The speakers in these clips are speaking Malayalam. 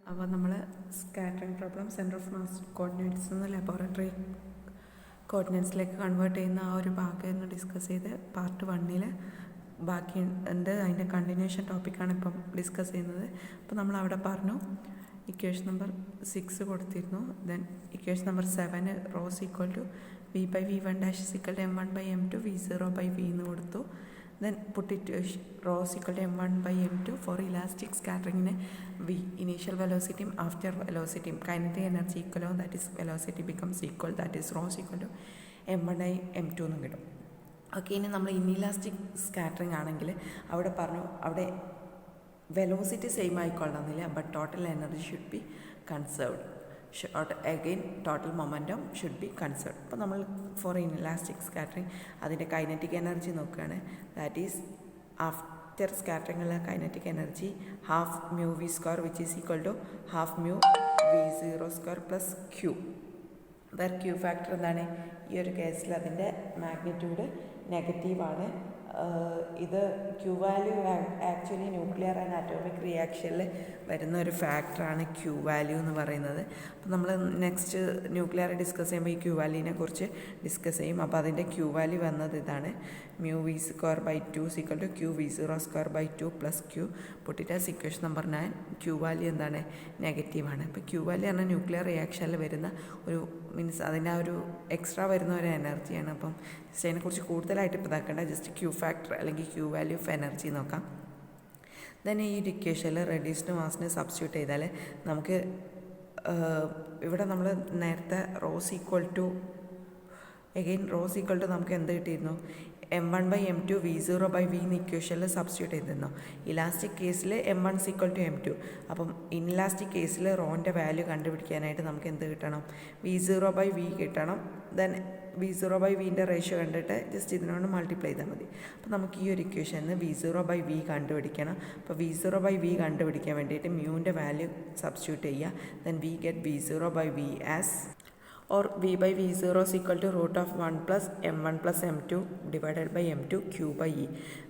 അപ്പോൾ നമ്മൾ scattering problem centre of mass coordinates നിന്ന് ലബോറട്ടറി കോർഡിനേറ്റ്സിലേക്ക് കൺവേർട്ട് ചെയ്യുന്ന ആ ഒരു ഭാഗം ഒന്ന് ഡിസ്കസ് ചെയ്ത് പാർട്ട് 1 ബാക്കി ഉണ്ട്. അതിൻ്റെ കണ്ടിന്യൂഷൻ ടോപ്പിക്കാണ് ഇപ്പം ഡിസ്കസ് ചെയ്യുന്നത്. അപ്പോൾ നമ്മൾ അവിടെ പറഞ്ഞു ഇക്വേഷൻ നമ്പർ 6 കൊടുത്തിരുന്നു. Then equation number 7 rho's equal to v by v1 dash is equal to m1 by m2 v0 by v എന്ന് കൊടുത്തു. Then put it rho is equal to m1 by m2 for elastic scattering in v, initial velocity after velocity, kinetic energy equal, that is velocity becomes equal, that is rho is equal to m1 by m2 എന്ന് കിട്ടും. ഓക്കെ, ഇനി നമ്മൾ ഇൻഇലാസ്റ്റിക് സ്കാറ്ററിങ് ആണെങ്കിൽ അവിടെ പറഞ്ഞു അവിടെ വെലോസിറ്റി സെയിം ആയിക്കൊള്ളണമെന്നില്ല, but total energy should be conserved. Again total momentum should be conserved. അപ്പോൾ നമ്മൾ ഫോർ ഇൻഇലാസ്റ്റിക് സ്കാറ്ററിങ് അതിൻ്റെ കൈനറ്റിക് എനർജി നോക്കുകയാണ്. ദാറ്റ് ഈസ് ആഫ്റ്റർ സ്കാറ്ററിങ്ങുള്ള kinetic energy half mu v square which is equal to half mu v0 square plus Q. Where Q factor എന്താണ്? ഈ ഒരു കേസിൽ അതിൻ്റെ മാഗ്നിറ്റ്യൂഡ് നെഗറ്റീവാണ്. ഇത് Q value actually nuclear and atomic റിയാക്ഷനിൽ വരുന്ന ഒരു ഫാക്ടറാണ് ക്യൂ വാല്യൂ എന്ന് പറയുന്നത്. അപ്പോൾ നമ്മൾ നെക്സ്റ്റ് ന്യൂക്ലിയർ ഡിസ്കസ് ചെയ്യുമ്പോൾ ഈ ക്യൂ വാല്യൂവിനെ കുറിച്ച് ഡിസ്കസ് ചെയ്യും. അപ്പോൾ അതിൻ്റെ ക്യൂ വാല്യൂ വന്നത് ഇതാണ്, mu v square by 2 equal to Q v0 square by 2 plus Q. പൊട്ടിറ്റാസ് ഇക്വേഷൻ നമ്പർ 9. ക്യൂ വാല്യൂ എന്താണ്? നെഗറ്റീവാണ്. അപ്പോൾ ക്യൂ വാല്യൂ പറഞ്ഞാൽ ന്യൂക്ലിയർ റിയാക്ഷനിൽ വരുന്ന ഒരു മീൻസ് അതിൻ്റെ ആ ഒരു എക്സ്ട്രാ വരുന്ന ഒരു എനർജിയാണ്. അപ്പം ജസ്റ്റ് അതിനെക്കുറിച്ച് കൂടുതലായിട്ട് ഇപ്പോൾ ഇതാക്കേണ്ട, ജസ്റ്റ് ക്യൂ ഫാക്ടർ അല്ലെങ്കിൽ ക്യൂ വാല്യൂ ഓഫ് എനർജി നോക്കാം. ദെൻ ഈ ഒരു ഇക്വേഷനിൽ റെഡ്യൂസ്ഡ് മാസിനെ സബ്സ്റ്റിറ്റ്യൂട്ട് ചെയ്താൽ നമുക്ക് ഇവിടെ നമ്മൾ നേരത്തെ റോസ് ഈക്വൽ ടു നമുക്ക് എന്ത് കിട്ടിയിരുന്നു? m1 by m2 v0 by v എന്ന് ഇക്വേഷനിൽ സബ്സ്റ്റിറ്റ്യൂട്ട് ചെയ്തിരുന്നു. ഇലാസ്റ്റിക് കേസിൽ m1 ഈക്വൽ ടു m2. അപ്പം ഇൻഇലാസ്റ്റിക് കേസിൽ റോൻ്റെ വാല്യൂ കണ്ടുപിടിക്കാനായിട്ട് നമുക്ക് എന്ത് കിട്ടണം? v0 by v കിട്ടണം. ദെൻ v0 by vൻ്റെ റേഷ്യോ കണ്ടിട്ട് ജസ്റ്റ് ഇതിനോട് മൾട്ടിപ്ലൈ ചെയ്താൽ മതി. അപ്പോൾ നമുക്ക് ഈ ഒരു ഇക്വേഷനിൽ v0 by v കണ്ടുപിടിക്കണം. അപ്പോൾ v0 by v കണ്ടുപിടിക്കാൻ വേണ്ടിയിട്ട് മ്യൂവിൻ്റെ വാല്യൂ സബ്സ്റ്റിറ്റ്യൂട്ട് ചെയ്യുക. Then we get v0 by v as or v by v0 is equal to root of 1 plus m1 plus m2 divided by m2 q by e.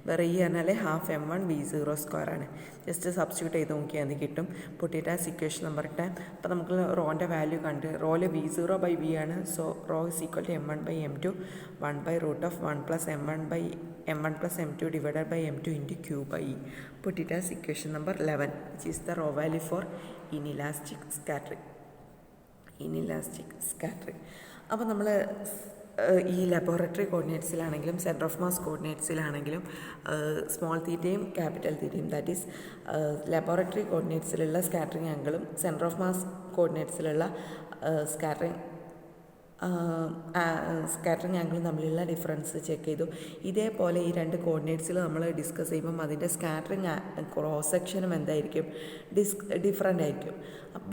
വേറെ ഈ പറഞ്ഞാൽ ഹാഫ് m1 v0 സ്ക്വയർ ആണ്. ജസ്റ്റ് സബ്സ്റ്റിറ്റ്യൂട്ട് ചെയ്ത് നോക്കിയാൽ അത് കിട്ടും. Put it as equation number 10. അപ്പോൾ നമുക്ക് റോൻ്റെ വാല്യൂ കണ്ട് റോയിൽ v0 by v ആണ്. So rho is equal to m1 by m2 1 by root of 1 plus m1 plus m2 divided by m2 into q by e. പൊട്ടിറ്റാസ് equation number 11 which is the rho value for inelastic scattering. അപ്പോൾ നമ്മൾ ഈ ലബോറട്ടറി കോർഡിനേറ്റ്സിലാണെങ്കിലും സെൻറ്റർ ഓഫ് മാസ് കോർഡിനേറ്റ്സിലാണെങ്കിലും സ്മോൾ തീറ്റയും ക്യാപിറ്റൽ തീറ്റയും, ദാറ്റ് ഈസ് ലബോറട്ടറി കോർഡിനേറ്റ്സിലുള്ള സ്കാറ്ററിങ് ആംഗിളും സെൻറ്റർ ഓഫ് മാസ് കോർഡിനേറ്റ്സിലുള്ള സ്കാറ്ററിങ് ആംഗിളും തമ്മിലുള്ള ഡിഫറൻസ് ചെക്ക് ചെയ്തു. ഇതേപോലെ ഈ രണ്ട് കോർഡിനേറ്റ്സിൽ നമ്മൾ ഡിസ്കസ് ചെയ്യുമ്പം അതിൻ്റെ സ്കാറ്ററിങ് ക്രോസ് സെക്ഷനും എന്തായിരിക്കും? ഡിഫറൻ്റ് ആയിരിക്കും.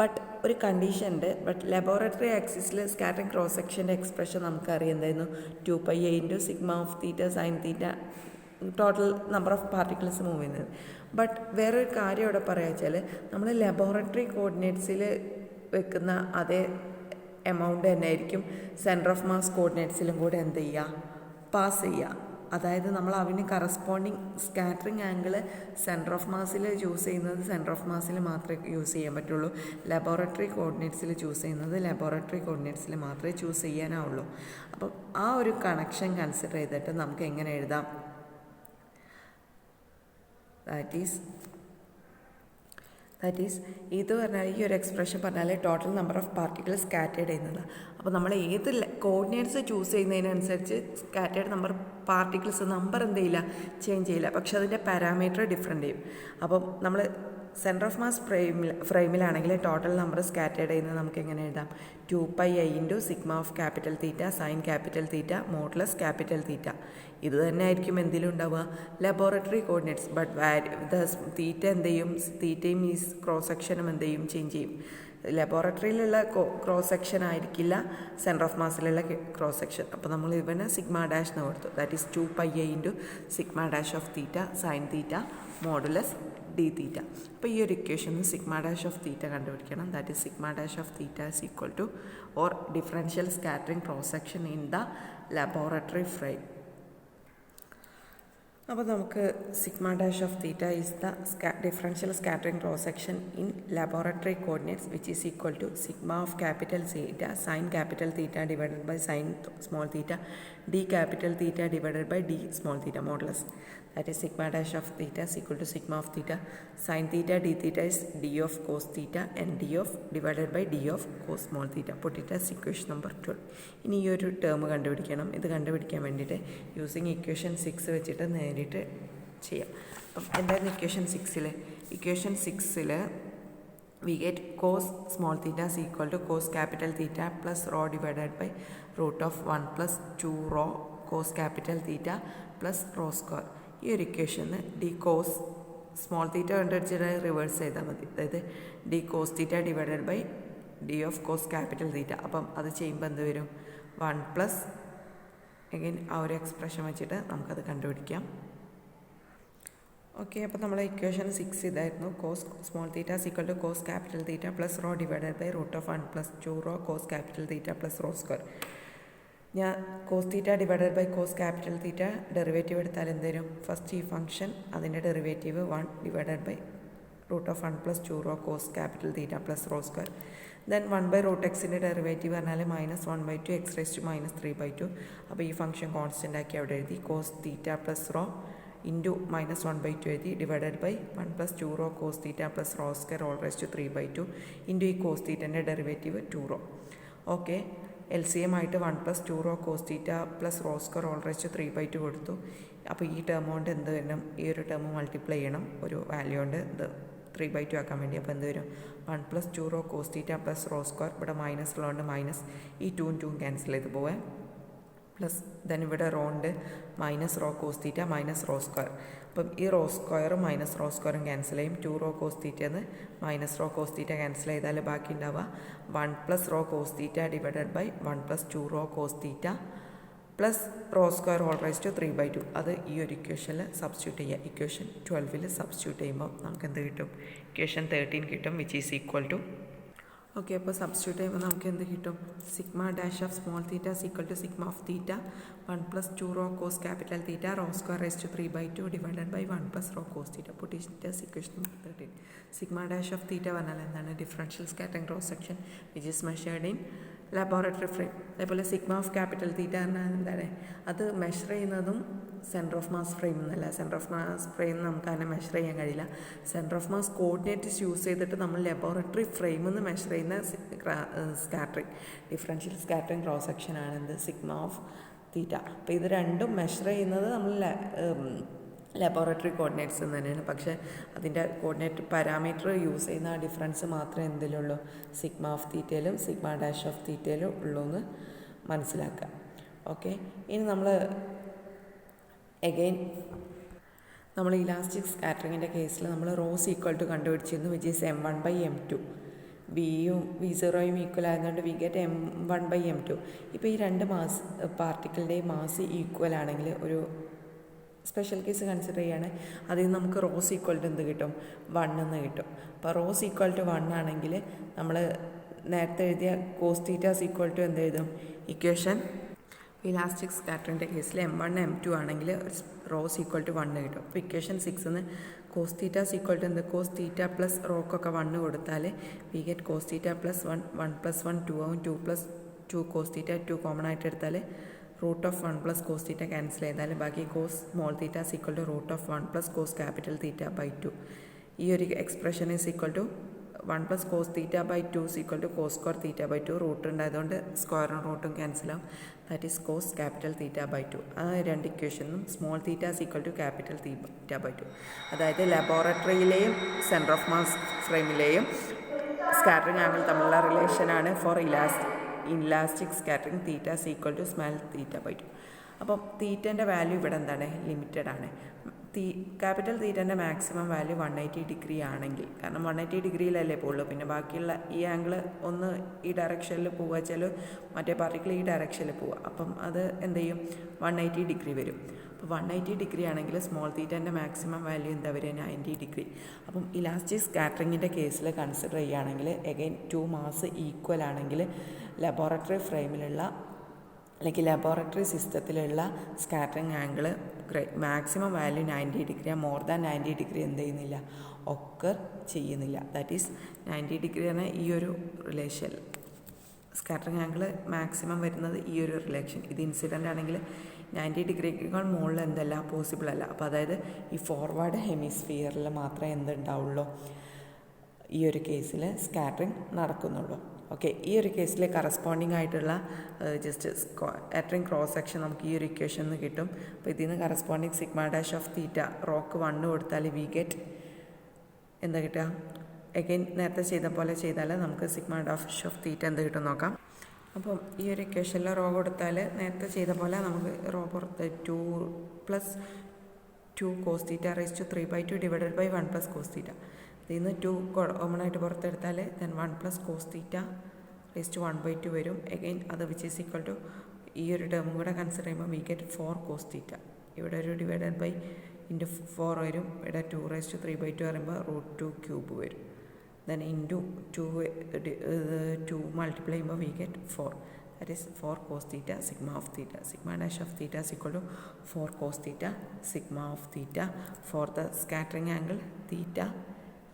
ബട്ട് ഒരു കണ്ടീഷൻ ഉണ്ട്. ബട്ട് ലബോറട്ടറി ആക്സിസിൽ സ്കാറ്ററിങ് ക്രോസ് സെക്ഷൻ്റെ എക്സ്പ്രഷൻ നമുക്കറിയാം എന്തായിരുന്നു? 2πa into sigma of theta sine theta, total number of particles move ചെയ്യുന്നത്. ബട്ട് വേറൊരു കാര്യം ഇവിടെ പറയുക വെച്ചാൽ നമ്മൾ ലബോറട്ടറി കോർഡിനേറ്റ്സിൽ വെക്കുന്ന അതേ എമൗണ്ട് തന്നെ ആയിരിക്കും സെൻറ്റർ ഓഫ് മാസ് കോർഡിനേറ്റ്സിലും കൂടെ എന്ത് ചെയ്യുക? പാസ് ചെയ്യുക. അതായത് നമ്മൾ അവന് corresponding scattering angle centre of മാസിൽ ചൂസ് ചെയ്യുന്നത് സെൻറ്റർ ഓഫ് മാസിൽ മാത്രമേ യൂസ് ചെയ്യാൻ പറ്റുള്ളൂ. ലബോറട്ടറി കോർഡിനേറ്റ്സിൽ ചൂസ് ചെയ്യുന്നത് ലബോറട്ടറി കോർഡിനേറ്റ്സിൽ മാത്രമേ ചൂസ് ചെയ്യാനാവുള്ളൂ. അപ്പം ആ ഒരു കണക്ഷൻ കൺസിഡർ ചെയ്തിട്ട് നമുക്ക് എങ്ങനെ എഴുതാം? ദാറ്റ് ഈസ് ഇത് പറഞ്ഞാൽ ഈ ഒരു എക്സ്പ്രഷൻ പറഞ്ഞാൽ total number of particle scattered ചെയ്യുന്നത്. അപ്പോൾ നമ്മൾ ഏത് കോർഡിനേറ്റ്സ് ചൂസ് ചെയ്യുന്നതിനനുസരിച്ച് സ്കാറ്റേഡ് നമ്പർ പാർട്ടിക്കിൾസ് നമ്പർ എന്ത് ചെയ്യില്ല? ചേഞ്ച് ചെയ്യില്ല. പക്ഷെ അതിൻ്റെ പാരാമീറ്റർ ഡിഫറെൻ്റ് ചെയ്യും. അപ്പം നമ്മൾ സെൻറ്റർ ഓഫ് മാസ് ഫ്രെയിമിലാണെങ്കിൽ ടോട്ടൽ നമ്പർ സ്കാറ്റേഡ് ചെയ്യുന്നത് നമുക്ക് എങ്ങനെ എഴുതാം? 2πa into sigma of capital theta sine capital theta modulus capital theta. ഇത് തന്നെ ആയിരിക്കും എന്തിലും ഉണ്ടാവുക? Laboratory coordinates. ബട്ട് തീറ്റ എന്ത് ചെയ്യും? തീറ്റയും ഈ ക്രോസ് സെക്ഷനും എന്ത് ചെയ്യും? ചേഞ്ച് ചെയ്യും. ലബോറട്ടറിയിലുള്ള ക്രോസ് സെക്ഷൻ ആയിരിക്കില്ല സെൻറ്റർ ഓഫ് മാസിലുള്ള ക്രോസ് സെക്ഷൻ. അപ്പോൾ നമ്മൾ ഇവന് സിഗ്മ ഡാഷ് എന്ന് കൊടുത്തു. That is 2πa into sigma dash of theta sine theta modulus d theta. അപ്പോൾ ഈ ഒരു ഇക്വേഷനിൽ സിഗ്മ ഡാഷ് ഓഫ് തീറ്റ കണ്ടുപിടിക്കണം. That is sigma dash of theta is equal to or differential scattering cross section in the laboratory frame. അപ്പോൾ നമുക്ക് sigma dash of theta is the differential scattering cross section in laboratory coordinates which is equal to sigma of capital theta sine capital theta divided by sine small theta d capital theta divided by d small theta modulus. That is sigma dash of theta is equal to sigma of theta sin theta d theta is d of cos theta and d of divided by d of cos small theta. Put it as equation number 12. ഇനി ഈ ഒരു ടേം കണ്ടുപിടിക്കണം. ഇത് കണ്ടുപിടിക്കാൻ വേണ്ടിയിട്ട് യൂസിങ് ഇക്വേഷൻ 6 വെച്ചിട്ട് നേരിട്ട് ചെയ്യാം. അപ്പം എന്തായിരുന്നു ഇക്വേഷൻ 6ൽ? ഇക്വേഷൻ 6ൽ we get cos small theta is equal to cos capital theta plus rho divided by root of 1 plus 2 rho cos capital theta plus rho square. ഈ ഒരു ഇക്വേഷന് ഡി കോസ് സ്മോൾ തീറ്റ കണ്ടുപിടിച്ചിട്ട് റിവേഴ്സ് ചെയ്താൽ മതി. അതായത് d cos theta divided by d of cos capital theta. അപ്പം അത് ചെയ്യുമ്പോൾ എന്ത് വരും? 1 പ്ലസ് എഗെയിൻ ആ ഒരു എക്സ്പ്രഷൻ വെച്ചിട്ട് നമുക്കത് കണ്ടുപിടിക്കാം. ഓക്കെ, അപ്പോൾ നമ്മളെ ഇക്വേഷൻ 6 ഇതായിരുന്നു. Cos small theta equal to cos capital theta plus rho divided by root of 1 plus 2 rho cos capital theta plus rho square. ഞാൻ cos theta divided by cos capital theta derivative എടുത്താൽ എന്ത് വരും? ഫസ്റ്റ് ഈ ഫംഗ്ഷൻ അതിൻ്റെ derivative 1 divided by root of 1 plus 2 rho cos capital theta plus rho square. Then 1 by root എക്സിൻ്റെ ഡെറിവേറ്റീവ് പറഞ്ഞാൽ -1/2 എക്സ് റേസ് ടു -3/2. അപ്പോൾ ഈ ഫംഗ്ഷൻ കോൺസ്റ്റൻ്റ് ആക്കി അവിടെ എഴുതി. Cos theta plus rho into -1/2 എഴുതി divided by 1 plus 2 rho cos theta plus rho square all raise to 3/2 into ഈ കോസ് തീറ്റൻ്റെ derivative 2 rho. Okay, L C M ആയിട്ട് 1 plus 2 rho cos theta plus rho square all raise to 3/2 കൊടുത്തു. അപ്പോൾ ഈ ടേം കൊണ്ട് എന്ത് വരണം? ഈ ഒരു ടേം മൾട്ടിപ്ലൈ ചെയ്യണം ഒരു വാല്യൂ കൊണ്ട് ഇത് 3/2 ആക്കാൻ വേണ്ടി. അപ്പോൾ എന്ത് വരും? 1 plus 2 rho cos theta plus rho square. ഇവിടെ മൈനസ് ഉള്ളതുകൊണ്ട് മൈനസ്, ഈ 2 2 ക്യാൻസൽ ചെയ്ത് പോവേ. പ്ലസ് ദെൻ ഇവിടെ റോ ഉണ്ട്, minus rho cos theta minus rho square. അപ്പം ഈ റോ സ്ക്വയറും മൈനസ് റോ സ്ക്വയറും ക്യാൻസൽ ചെയ്യും. 2 റോ കോസ് തീറ്റന്ന് minus rho cos theta cancel ചെയ്താൽ ബാക്കി ഉണ്ടാവുക 1 plus rho cos theta divided by 1 plus 2 rho cos theta plus rho square all rise to 3/2. അത് ഈ ഒരു ഇക്വേഷനിൽ സബ്സ്റ്റിറ്റ്യൂട്ട് ചെയ്യുക. ഇക്വേഷൻ 12 സബ്സ്റ്റിറ്റ്യൂട്ട് ചെയ്യുമ്പോൾ നമുക്ക് എന്ത് കിട്ടും? ഇക്വേഷൻ 13 കിട്ടും, which is equal to. Okay, അപ്പോൾ സബ്സ്റ്റിറ്റ്യൂട്ട് ചെയ്യുമ്പോൾ നമുക്ക് എന്ത് കിട്ടും? Sigma dash of small theta equal to sigma of theta 1 plus 2 rho cos capital theta rho square raise to 3/2 divided by 1 plus rho cos theta. Put it as equation 13. Sigma dash of theta പറഞ്ഞാൽ എന്താണ്? Differential scattering cross section which is measured in laboratory frame. അതേപോലെ സിഗ്മ ഓഫ് ക്യാപിറ്റൽ തീറ്റ പറഞ്ഞാൽ എന്താണ്? അത് മെഷർ ചെയ്യുന്നതും സെൻറ്റർ ഓഫ് മാസ് ഫ്രെയിം എന്നല്ല. സെൻറ്റർ ഓഫ് മാസ് ഫ്രെയിം നമുക്ക് അതിനെ മെഷർ ചെയ്യാൻ കഴിയില്ല. Centre of mass coordinates use ചെയ്തിട്ട് നമ്മൾ ലബോറട്ടറി ഫ്രെയിമിൽ നിന്ന് മെഷർ ചെയ്യുന്ന സ്കാറ്ററിംഗ് ഡിഫറൻഷ്യൽ സ്കാറ്ററിംഗ് ക്രോസ് സെക്ഷനാണ് എന്ത്? സിഗ്മ ഓഫ് തീറ്റ. അപ്പോൾ ഇത് രണ്ടും മെഷർ ചെയ്യുന്നത് നമ്മൾ ലബോറട്ടറി കോർഡിനേറ്റ്സ് എന്ന് തന്നെയാണ്. പക്ഷേ അതിൻ്റെ കോർഡിനേറ്റ് പാരാമീറ്റർ യൂസ് ചെയ്യുന്ന ആ ഡിഫറൻസ് മാത്രമേ എന്തിലുള്ളൂ? സിഗ്മ ഓഫ് തീറ്റയിലും സിഗ്മ ഡാഷ് ഓഫ് തീറ്റയിലും ഉള്ളൂ എന്ന് മനസ്സിലാക്കുക. ഓക്കെ, ഇനി നമ്മൾ എഗെയിൻ നമ്മൾ ഇലാസ്റ്റിക് സ്കാറ്ററിങ്ങിൻ്റെ കേസിൽ നമ്മൾ റോസ് ഈക്വൽ ടു കണ്ടുപിടിച്ചിരുന്നു, വിച്ച് ഈസ് m1/m2. വിയും v0യും ഈക്വൽ ആയതുകൊണ്ട് വി ഗെറ്റ് m1/m2. ഇപ്പോൾ ഈ രണ്ട് പാർട്ടിക്കിളിൻ്റെയും മാസ് ഈക്വൽ ആണെങ്കിൽ ഒരു സ്പെഷ്യൽ കേസ് കൺസിഡർ ചെയ്യുകയാണ്. അതിൽ നിന്ന് നമുക്ക് റോസ് ഈക്വൽ ടു എന്ത് കിട്ടും? 1 എന്ന് കിട്ടും. അപ്പോൾ റോസ് ഈക്വൽ ടു 1 ആണെങ്കിൽ നമ്മൾ നേരത്തെ എഴുതിയ കോസ് തീറ്റാസ് ഈക്വൽ ടു എന്ത് എഴുതും? ഇക്വേഷൻ ഇലാസ്റ്റിക് സ്കാറ്ററിൻ്റെ കേസിൽ m1 m2 ആണെങ്കിൽ റോസ് ഈക്വൽ ടു 1 കിട്ടും. അപ്പോൾ equation 6 cos theta's equal to എന്ത്? കോസ് തീറ്റ പ്ലസ് റോക്കൊക്കെ 1 കൊടുത്താൽ we get cos theta plus 1 plus 1 2 ആവും. 2 പ്ലസ് 2 കോസ് തീറ്റ 2 കോമൺ ആയിട്ട് എടുത്താൽ root of 1 plus cos theta cancel ചെയ്താൽ ബാക്കി cos small theta equal to root of 1 plus cos capital theta by 2. ഈ ഒരു expression is equal to 1 plus cos theta by 2 equal to cos square theta by 2. Root ഉണ്ടായതുകൊണ്ട് സ്ക്വയറും റൂട്ടും ക്യാൻസൽ ആവും. That is cos capital theta by 2. ആ രണ്ട് ഇക്വേഷനും small theta equal to capital theta by 2. അതായത് ലബോറട്ടറിയിലെയും സെൻറ്റർ ഓഫ് മാസ് ഫ്രെയിമിലെയും സ്കാറ്ററിംഗ് ആംഗിൾ തമ്മിലുള്ള റിലേഷനാണ് for elastic scattering theta equal to small theta by 2. അപ്പം തീറ്റൻ്റെ വാല്യൂ ഇവിടെ എന്താണ്? ലിമിറ്റഡ് ആണ്. ക്യാപിറ്റൽ തീറ്റൻ്റെ മാക്സിമം വാല്യൂ 180 ഡിഗ്രി ആണെങ്കിൽ, കാരണം 180 ഡിഗ്രിയിലല്ലേ പോകുള്ളൂ, പിന്നെ ബാക്കിയുള്ള ഈ ആംഗിൾ ഒന്ന് ഈ ഡയറക്ഷനിൽ പോവുക വെച്ചാൽ മറ്റേ പാർട്ടിക്കിൾ ഈ ഡയറക്ഷനിൽ പോവുക. അപ്പം അത് എന്ത് ചെയ്യും? 180 ഡിഗ്രി വരും. അപ്പോൾ 180 ഡിഗ്രി ആണെങ്കിൽ സ്മോൾ തീറ്റൻ്റെ മാക്സിമം വാല്യൂ എന്താ വരിക? 90 ഡിഗ്രി. അപ്പം ഇലാസ്റ്റിക് സ്കാറ്ററിങ്ങിൻ്റെ കേസിൽ കൺസിഡർ ചെയ്യുകയാണെങ്കിൽ എഗെയിൻ 2 മാസ് ഈക്വൽ ആണെങ്കിൽ ലബോറട്ടറി ഫ്രെയിമിലുള്ള അല്ലെങ്കിൽ ലബോറട്ടറി സിസ്റ്റത്തിലുള്ള scattering angle maximum value 90 degree, more than 90 degree എന്ത് ചെയ്യുന്നില്ല, ഒക്കർ ചെയ്യുന്നില്ല. ദാറ്റ് ഈസ് 90 ഡിഗ്രി എന്ന ഈ ഒരു റിലേഷൻ, സ്കാറ്ററിങ് ആംഗിൾ മാക്സിമം വരുന്നത് ഈ ഒരു റിലേഷൻ. ഇത് ഇൻസിഡൻ്റ് ആണെങ്കിൽ 90 ഡിഗ്രിയേക്കാൾ മുകളിൽ എന്തല്ല, പോസിബിൾ അല്ല. അപ്പോൾ അതായത് ഈ ഫോർവേഡ് ഹെമിസ്ഫിയറിൽ മാത്രമേ എന്തുണ്ടാവുള്ളൂ, ഈ ഒരു കേസിൽ സ്കാറ്ററിങ് നടക്കുന്നുള്ളൂ. ഓക്കെ, ഈ ഒരു കേസിൽ കറസ്പോണ്ടിങ് ആയിട്ടുള്ള ജസ്റ്റ് സ്കാറ്ററിങ് ക്രോസ് സെക്ഷൻ നമുക്ക് ഈ ഒരു ഇക്വേഷൻ നിന്ന് കിട്ടും. അപ്പോൾ ഇതിൽ നിന്ന് corresponding sigma dash of theta rock 1 കൊടുത്താൽ വി ഗെറ്റ് എന്താ കിട്ടുക, എഗെയിൻ നേരത്തെ ചെയ്ത പോലെ ചെയ്താൽ നമുക്ക് സിഗ്മ ഡാഷ് ഓഫ് തീറ്റ എന്ത് കിട്ടും നോക്കാം. അപ്പം ഈ ഒരു ഇക്വേഷനിൽ റോ കൊടുത്താൽ നേരത്തെ ചെയ്ത പോലെ നമുക്ക് റോ പുറത്ത് 2 + 2 cos theta rise to 3/2 divided by 1 + cos theta. ഇതിൽ നിന്ന് 2 കോമൺ ആയിട്ട് പുറത്തെടുത്താൽ then 1 + cos theta rise to 1/2 വരും. എഗെയിൻ അത് വിച്ച് ഈസ് ഈക്വൽ ടു ഈ ഒരു ടേമും കൂടെ കൺസിഡർ ചെയ്യുമ്പോൾ വി ഗെറ്റ് 4 cos തീറ്റ. ഇവിടെ ഒരു ഡിവൈഡഡ് ബൈ ഇൻറ്റു 4 വരും. ഇവിടെ 2 റൈസ് ടു 3/2 പറയുമ്പോൾ √2³ വരും. ദെൻ ഇൻറ്റു 2 മൾട്ടിപ്ലൈ ചെയ്യുമ്പോൾ we get 4. That is 4 cos theta sigma of theta. Sigma dash of theta is equal to 4 cos theta sigma of theta for the scattering angle theta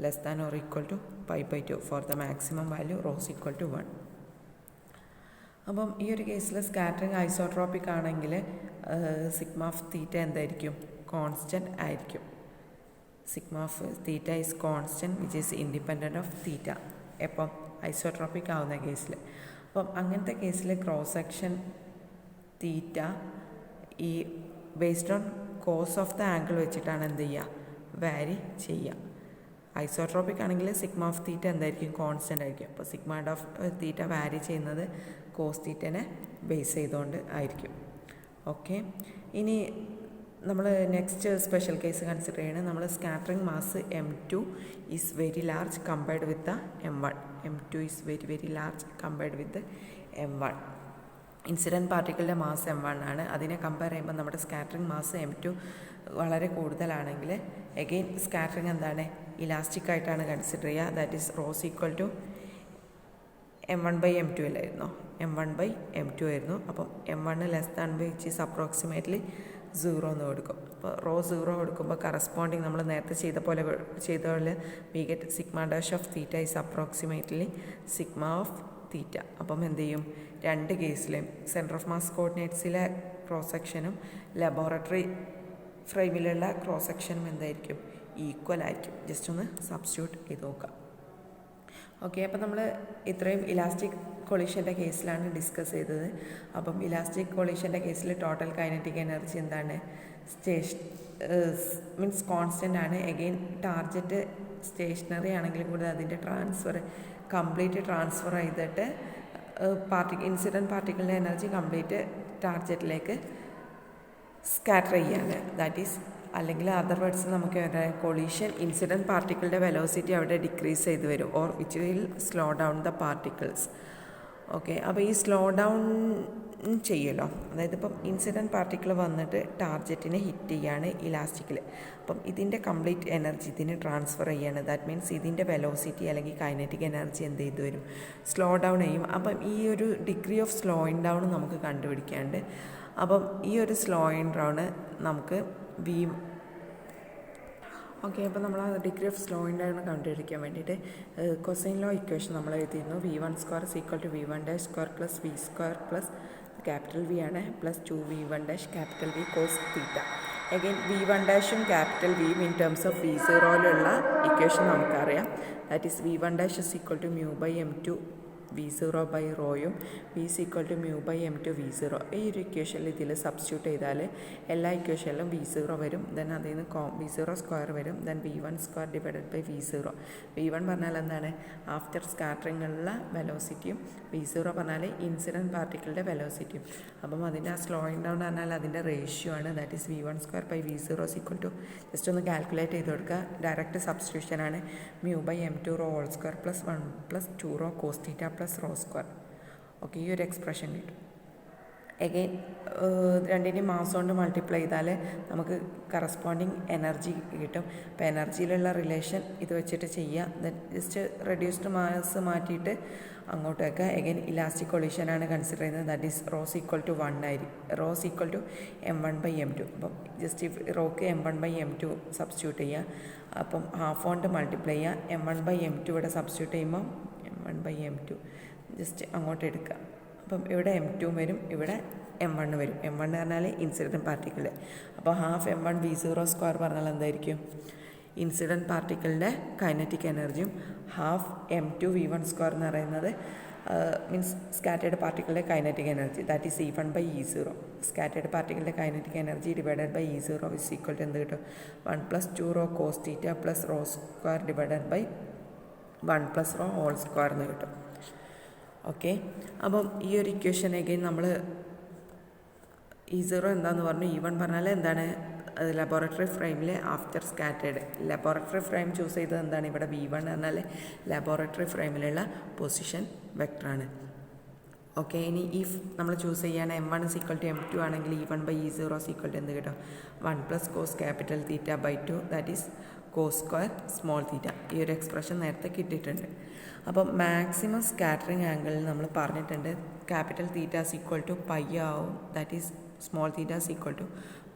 less than or equal to π/2 for the maximum value rho's equal to 1. അപ്പം ഈ ഒരു കേസിൽ സ്കാറ്ററിങ് ഐസോട്രോപ്പിക് ആണെങ്കിൽ സിഗ്മ ഓഫ് തീറ്റ എന്തായിരിക്കും, കോൺസ്റ്റൻറ്റ് ആയിരിക്കും. Sigma of theta is constant which is independent of തീറ്റ എപ്പം ഐസോട്രോപ്പിക് ആവുന്ന കേസിൽ. അപ്പം അങ്ങനത്തെ കേസിൽ ക്രോസ് സെക്ഷൻ തീറ്റ ഈ based on cos of the angle വെച്ചിട്ടാണ് എന്ത് ചെയ്യുക, വാരി ചെയ്യുക. ഐസോട്രോപ്പിക് ആണെങ്കിൽ സിഗ്മ ഓഫ് തീറ്റ എന്തായിരിക്കും, കോൺസ്റ്റൻ്റ് ആയിരിക്കും. അപ്പോൾ സിഗ്മ ഓഫ് തീറ്റ വാരി ചെയ്യുന്നത് കോസ് തീറ്റനെ ബേസ് ചെയ്തുകൊണ്ട് ആയിരിക്കും. ഓക്കെ, ഇനി നമ്മൾ നെക്സ്റ്റ് സ്പെഷ്യൽ കേസ് കൺസിഡർ ചെയ്യണം. നമ്മൾ scattering mass M2 is very large compared with M1. M2 is very large compared with M1. Incident പാർട്ടിക്കിളിൻ്റെ മാസ് M1 ആണ്. അതിനെ കമ്പയർ ചെയ്യുമ്പോൾ നമ്മുടെ സ്കാറ്ററിങ് മാസ് M2 വളരെ കൂടുതലാണെങ്കിൽ എഗെയിൻ സ്കാറ്ററിങ് എന്താണ്, ഇലാസ്റ്റിക് ആയിട്ടാണ് കൺസിഡർ ചെയ്യുക. That is rho's equal to M1/M2 അല്ലായിരുന്നോ, M1/M2 ആയിരുന്നു. അപ്പം M1 less than which is approximately 0 എന്ന് കൊടുക്കും. അപ്പോൾ റോ 0 കൊടുക്കുമ്പോൾ കറസ്പോണ്ടിങ് നമ്മൾ നേരത്തെ ചെയ്ത പോലെ we get sigma dash of theta is approximately sigma of theta. അപ്പം എന്ത് ചെയ്യും, രണ്ട് കേസിലെയും സെൻറ്റർ ഓഫ് മാസ് കോർഡിനേറ്റ്സിലെ ക്രോസ് സെക്ഷനും ലബോറട്ടറി ഫ്രെയിമിലുള്ള ക്രോസ് സെക്ഷനും എന്തായിരിക്കും, ഈക്വൽ ആയിരിക്കും. ജസ്റ്റ് ഒന്ന് സബ്സ്റ്റിറ്റ്യൂട്ട് ചെയ്ത് നോക്കാം. ഓക്കെ, അപ്പം നമ്മൾ ഇത്രയും ഇലാസ്റ്റിക് കൊളീഷൻ്റെ കേസിലാണ് ഡിസ്കസ് ചെയ്തത്. അപ്പം ഇലാസ്റ്റിക് കൊളീഷൻ്റെ കേസിൽ ടോട്ടൽ കൈനറ്റിക് എനർജി എന്താണ്, മീൻസ് കോൺസ്റ്റൻ്റ് ആണ്. എഗെയിൻ ടാർജറ്റ് സ്റ്റേഷനറി ആണെങ്കിലും കൂടി അതിൻ്റെ കംപ്ലീറ്റ് ട്രാൻസ്ഫർ ചെയ്തിട്ട് ഇൻസിഡൻറ്റ് പാർട്ടിക്കിളിൻ്റെ എനർജി കംപ്ലീറ്റ് ടാർജറ്റിലേക്ക് സ്കാറ്റർ ചെയ്യാണ്. ദാറ്റ് ഈസ്, അല്ലെങ്കിൽ അതർ വേർഡ്സ് നമുക്ക് കൊളീഷൻ ഇൻസിഡൻറ്റ് പാർട്ടിക്കിളുടെ വെലോസിറ്റി അവിടെ ഡിക്രീസ് ചെയ്ത് വരും, or which will slow down the particles. Okay, അപ്പോൾ ഈ സ്ലോ ഡൗൺ ചെയ്യുമല്ലോ, അതായത് ഇപ്പം ഇൻസിഡൻറ്റ് പാർട്ടിക്കിൾ വന്നിട്ട് ടാർജറ്റിനെ ഹിറ്റ് ചെയ്യാണ് ഇലാസ്റ്റിക്കിൽ. അപ്പം ഇതിൻ്റെ കംപ്ലീറ്റ് എനർജി ഇതിന് ട്രാൻസ്ഫർ ചെയ്യാണ്. ദാറ്റ് മീൻസ് ഇതിൻ്റെ വെലോസിറ്റി അല്ലെങ്കിൽ കൈനറ്റിക് എനർജി എന്ത് ചെയ്ത് വരും, സ്ലോ ഡൗൺ ചെയ്യും. അപ്പം ഈ ഒരു ഡിഗ്രി ഓഫ് സ്ലോയിങ് ഡൗൺ നമുക്ക് കണ്ടുപിടിക്കാണ്ട്. അപ്പം ഈ ഒരു സ്ലോയിങ് ഡൗൺ നമുക്ക് ഓക്കെ, അപ്പോൾ നമ്മൾ ആ ഡിഗ്രി ഓഫ് സ്ലോയിങ് ഡൗൺ കണ്ടുപിടിക്കാൻ വേണ്ടിയിട്ട് കൊസൈൻ ലോ ഇക്വേഷൻ നമ്മൾ എഴുതിയിരുന്നു. V1² = V1' plus V² plus capital V ആണ് plus 2V1' capital V cos theta. Again V1' capital V in terms of V0യിലുള്ള ഇക്വേഷൻ നമുക്കറിയാം. ദാറ്റ് ഈസ് V1' = μ/m2 V0/ρയും V = μ/m2 V0. ഈ ഒരു ഇക്വേഷനിൽ ഇതിൽ സബ്സ്റ്റിറ്റ്യൂട്ട് ചെയ്താൽ എല്ലാ ഇക്വേഷനിലും V0 വരും. ദെൻ അതിൽ നിന്ന് V0² വരും. Then V1² divided by V0. V1 പറഞ്ഞാൽ എന്താണ്, ആഫ്റ്റർ സ്കാറ്ററിങ്ങുള്ള വെലോസിറ്റിയും V0 പറഞ്ഞാൽ ഇൻസിഡൻറ്റ് പാർട്ടിക്കിളുടെ വെലോസിറ്റിയും. അപ്പം അതിൻ്റെ ആ സ്ലോയിങ് ഡൗൺ പറഞ്ഞാൽ അതിൻ്റെ റേഷ്യോ ആണ്. That is V1² V0 = just ഒന്ന് കാൽക്കുലേറ്റ് ചെയ്ത് കൊടുക്കുക. ഡയറക്റ്റ് സബ്സ്റ്റിറ്റ്യൂഷൻ ആണ്. μ/m2 ρ² plus 1 plus 2 ρ cos theta plus ρ². Okay, ഈ ഒരു എക്സ്പ്രഷൻ കിട്ടും. എഗെയിൻ രണ്ടിൻ്റെയും മാസ് കൊണ്ട് മൾട്ടിപ്ലൈ ചെയ്താൽ നമുക്ക് കറസ്പോണ്ടിങ് എനർജി കിട്ടും. അപ്പോൾ എനർജിയിലുള്ള റിലേഷൻ ഇത് വെച്ചിട്ട് ചെയ്യുക. ദെൻ ജസ്റ്റ് റെഡ്യൂസ്ഡ് മാസ് മാറ്റിയിട്ട് അങ്ങോട്ട് വെക്കുക. എഗെയിൻ ഇലാസ്റ്റിക് കൊളീഷനാണ് കൺസിഡർ ചെയ്യുന്നത്. That is rho's equal to 1 ആയിരിക്കും. Rho's equal to m1/m2. അപ്പം ജസ്റ്റ് റോക്ക് m1/m2 സബ്സ്റ്റിറ്റ്യൂട്ട് ചെയ്യുക. അപ്പം ഹാഫ് കൊണ്ട് മൾട്ടിപ്ലൈ ചെയ്യുക. m1/m2 ഇവിടെ സബ്സ്റ്റിറ്റ്യൂട്ട് ചെയ്യുമ്പം m1/m2 ജസ്റ്റ് അങ്ങോട്ട് എടുക്കുക. അപ്പം ഇവിടെ m2 വരും, ഇവിടെ m1 വരും. m1 എന്ന് പറഞ്ഞാൽ ഇൻസിഡൻറ്റ് പാർട്ടിക്കിൾ. അപ്പോൾ ഹാഫ് m1v0² പറഞ്ഞാൽ എന്തായിരിക്കും? ഇൻസിഡൻറ്റ് പാർട്ടിക്കിളിൻ്റെ കൈനറ്റിക് എനർജിയും ഹാഫ് m2v1² എന്ന് പറയുന്നത് മീൻസ് സ്കാറ്റേർഡ് പാർട്ടിക്കിളിൻ്റെ kinetic energy. That is E1/E0. Scattered പാർട്ടിക്കിളിൻ്റെ kinetic energy divided by E0 is equal to എന്ത് കിട്ടും? 1+2 rho cos theta plus rho square divided by 1+ rho whole square എന്ന് കിട്ടും. ഓക്കെ, അപ്പം ഈ ഒരു ഇക്വേഷൻ അഗെയിൻ നമ്മൾ E0 എന്താണെന്ന് പറഞ്ഞു. E1 പറഞ്ഞാൽ എന്താണ്? ലബോറട്ടറി ഫ്രെയിമിൽ after scattered. Laboratory frame choose ചെയ്തത് എന്താണ്? ഇവിടെ V1 പറഞ്ഞാൽ ലബോറട്ടറി ഫ്രെയിമിലുള്ള പൊസിഷൻ വെക്ടറാണ്. ഓക്കെ, ഇനി ഇഫ് നമ്മൾ ചൂസ് ചെയ്യാണ് m1 is equal to m2 ആണെങ്കിൽ E1/E0 is equal to എന്ത് കിട്ടും? 1+ cos capital theta by 2 that is cos square small theta. ഈ ഒരു എക്സ്പ്രഷൻ നേരത്തെ കിട്ടിയിട്ടുണ്ട്. അപ്പം മാക്സിമം സ്കാറ്ററിങ് ആംഗിളിൽ നമ്മൾ പറഞ്ഞിട്ടുണ്ട് capital theta is equal to pi ആവും. That is small theta is equal to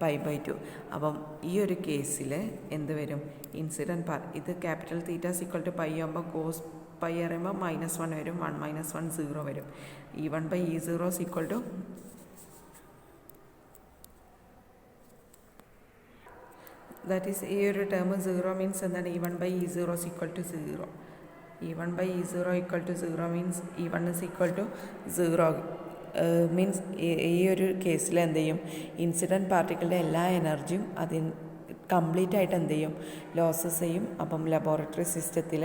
π/2. അപ്പം ഈ ഒരു കേസിൽ എന്ത് വരും? ഇൻസിഡൻറ്റ് ഇത് capital theta is equal to pi ആകുമ്പോൾ കോസ് പൈ പറയുമ്പോൾ -1 വരും. 1 - 1 0 വരും. E1/E0 is equal to that is ഈ ഒരു ടേം 0 മീൻസ് എന്താണ്? E1/E0 is equal to 0. E1/E0 equal to 0 means E1 is equal to 0 means ഈ ഒരു കേസിൽ എന്ത് ചെയ്യും? ഇൻസിഡൻറ്റ് പാർട്ടിക്കിളുടെ എല്ലാ എനർജിയും കംപ്ലീറ്റ് ആയിട്ട് എന്ത് ചെയ്യും? ലോസസ് ചെയ്യും. അപ്പം ലബോറട്ടറി സിസ്റ്റത്തിൽ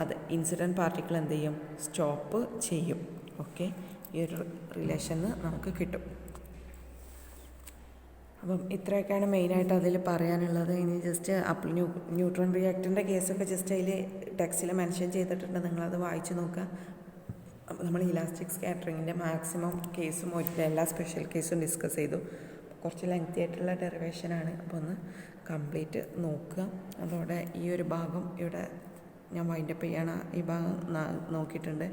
അത് ഇൻസിഡൻറ്റ് പാർട്ടിക്കിൾ എന്ത് ചെയ്യും? സ്റ്റോപ്പ് ചെയ്യും. ഓക്കെ, ഈ ഒരു റിലേഷന് നമുക്ക് കിട്ടും. അപ്പം ഇത്രയൊക്കെയാണ് മെയിനായിട്ട് അതിൽ പറയാനുള്ളത്. ഇനി ജസ്റ്റ് ന്യൂട്രോൺ റിയാക്ടറിൻ്റെ കേസൊക്കെ ജസ്റ്റ് അതിൽ ടെക്സ്റ്റിൽ മെൻഷൻ ചെയ്തിട്ടുണ്ട്. നിങ്ങളത് വായിച്ച് നോക്കുക. അപ്പോൾ നമ്മൾ ഇലാസ്റ്റിക് സ്കാറ്ററിങ്ങിൻ്റെ മാക്സിമം കേസും എല്ലാ സ്പെഷ്യൽ കേസും ഡിസ്കസ് ചെയ്തു. കുറച്ച് ലെങ്തി ആയിട്ടുള്ള ഡെറിവേഷനാണ്. അപ്പോൾ ഒന്ന് കംപ്ലീറ്റ് നോക്കുക. അതോടെ ഈ ഒരു ഭാഗം ഇവിടെ ഞാൻ വൈൻഡപ്പ് ചെയ്യണം. ഈ ഭാഗം നോക്കിയിട്ടുണ്ട്.